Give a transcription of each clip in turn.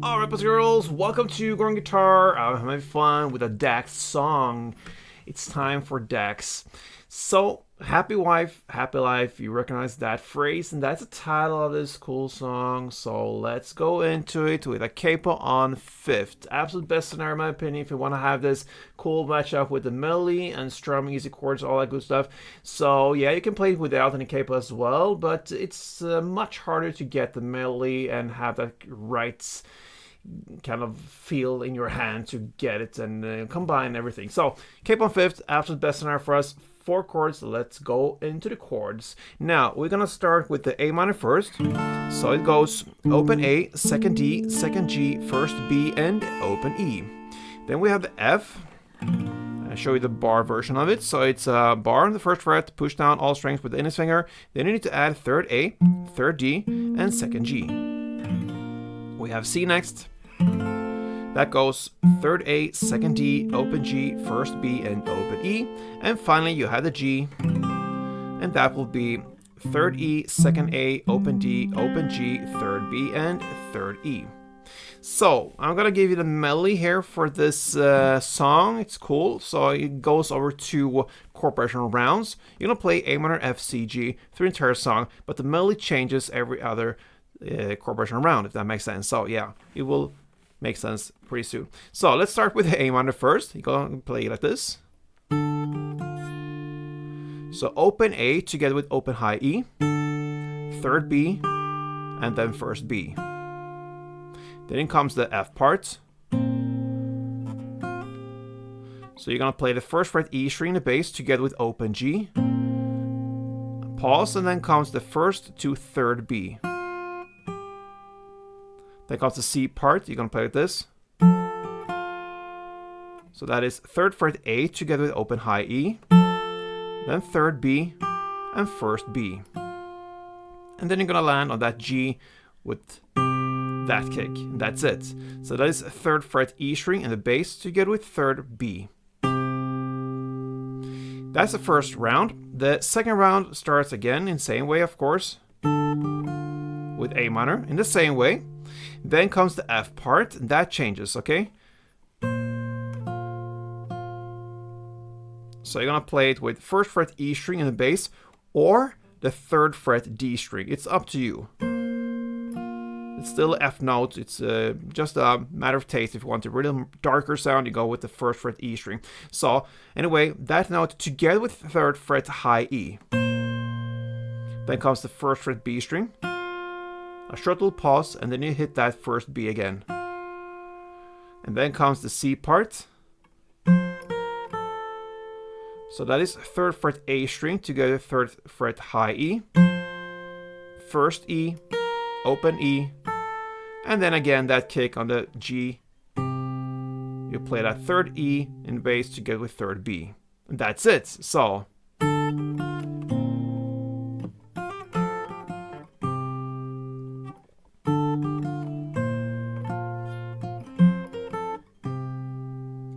Alright, boys and girls, welcome to Growing Guitar. I'm having fun with a Dax song. It's time for Dax. So, happy wife, happy life. You recognize that phrase, and that's the title of this cool song. So, let's go into it with a capo on fifth. Absolute best scenario, in my opinion, if you want to have this cool matchup with the melody and strumming, easy chords, all that good stuff. So, yeah, you can play it without any capo as well, but it's much harder to get the melody and have that right kind of feel in your hand to get it and combine everything. So, capo on fifth, absolute best scenario for us. 4 chords. Let's go into the chords. Now we're gonna start with the A minor first. So it goes open A, second D, second G, first B, and open E. Then we have the F. I'll show you the bar version of it. So it's a bar on the first fret, push down all strings with the index finger. Then you need to add third A, third D, and second G. We have C next. That goes third A, second D, open G, first B, and open E. And finally, you have the G, and that will be third E, second A, open D, open G, third B, and third E. So, I'm gonna give you the melody here for this song. It's cool. So, it goes over 2 chord progression rounds. You're gonna play A minor, F, C, G through the entire song, but the melody changes every other chord progression round, if that makes sense. So, yeah, it will make sense pretty soon. So let's start with the A minor first. You go play it like this. So open A together with open high E, third B, and then first B. Then in comes the F part. So you're gonna play the first fret E string in the bass together with open G. Pause, and then comes the first to third B. Then comes the C part. You're going to play with this. So that is third fret A together with open high E, then third B, and first B. And then you're going to land on that G with that kick. And that's it. So that is third fret E string in the bass together with third B. That's the first round. The second round starts again in the same way, of course, with A minor in the same way. Then comes the F part, and that changes, okay? So you're gonna play it with first fret E string in the bass or the third fret D string. It's up to you. It's still an F note. It's just a matter of taste. If you want a really darker sound, you go with the first fret E string. So anyway, that note together with third fret high E. Then comes the first fret B string. A short little pause, and then you hit that first B again. And then comes the C part. So that is third fret A string together third fret high E, first E, open E, and then again that kick on the G. You play that third E in bass together with third B. And that's it. So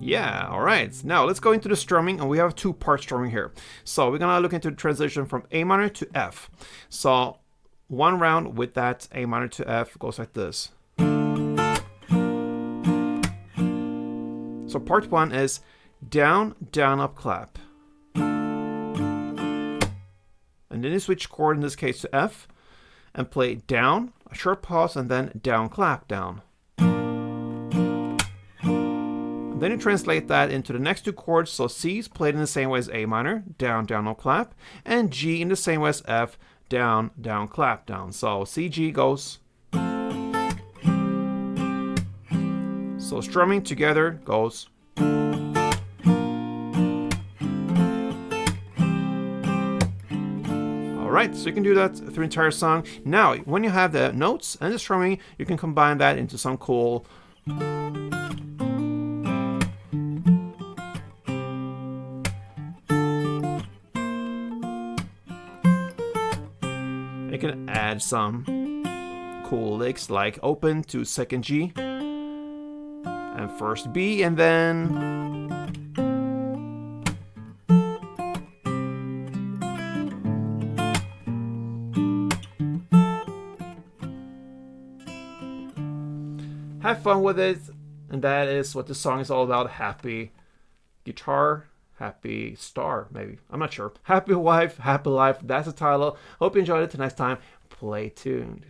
yeah, alright. Now let's go into the strumming, and we have 2-part strumming here. So we're gonna look into the transition from A minor to F. So one round with that A minor to F goes like this. So part 1 is down, down, up, clap. And then you switch chord, in this case to F, and play down, a short pause, and then down, clap, down. Then you translate that into the next 2 chords. So C is played in the same way as A minor, down, down, no clap, and G in the same way as F, down, down, clap, down. So C, G goes. So strumming together goes. Alright, so you can do that through the entire song. Now, when you have the notes and the strumming, you can combine that into some cool you can add some cool licks like open to second G and first B, and then have fun with it. And that is what the song is all about. Happy guitar, happy star, maybe. I'm not sure. Happy wife, happy life. That's the title. Hope you enjoyed it. Till next time, play tuned.